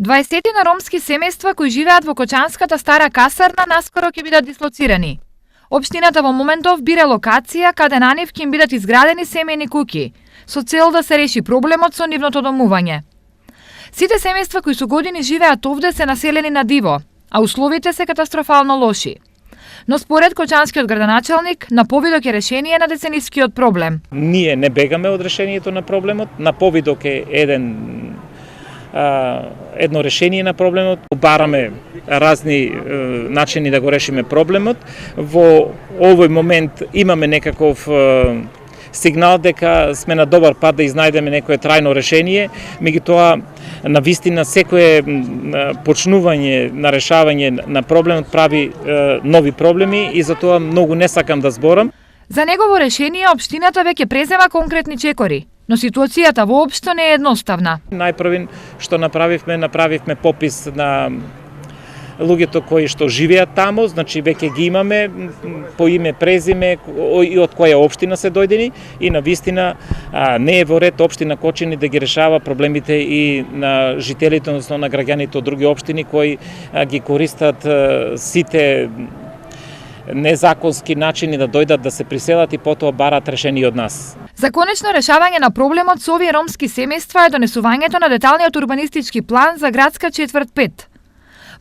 20 на ромски семејства кои живеат во Кочанската стара касарна наскоро ќе бидат дислоцирани. Општината во моментов бира локација каде на нив ќе им бидат изградени семејни куќи, со цел да се реши проблемот со нивното домување. Сите семејства кои со години живеат овде се населени на диво, а условите се катастрофално лоши. Но според Кочанскиот градоначалник, на повидок е решение на деценискиот проблем. Ние не бегаме од решението на проблемот, на повидок е едно решение на проблемот. Бараме разни начини да го решиме проблемот. Во овој момент имаме некаков сигнал дека сме на добар пат да изнајдеме некое трајно решение, меѓутоа на вистина секое почнување на решавање на проблемот прави нови проблеми и затоа многу не сакам да зборам. За негово решение општината веќе презема конкретни чекори, но ситуацијата воопшто не е едноставна. Најпрвин што направивме попис на луѓето кои што живеат таму, значи веќе ги имаме по име, презиме и од која општина се дојдени и на вистина не е во ред општина Кочани да ги решава проблемите и на жителите, односно на граѓаните од други општини кои ги користат сите незаконски начини да дојдат да се приселат и потоа барат решение од нас. За конечно решавање на проблемот со овие ромски семејства е донесувањето на деталниот урбанистички план за градска четврт 5.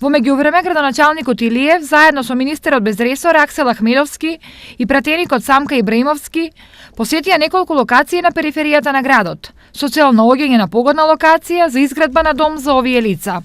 Во меѓувреме, градоначалникот Илиев, заедно со министерот без ресор Аксел Ахмедовски и пратеникот Самка Ибраимовски, посетија неколку локации на периферијата на градот, со цел наоѓање на погодна локација за изградба на дом за овие лица.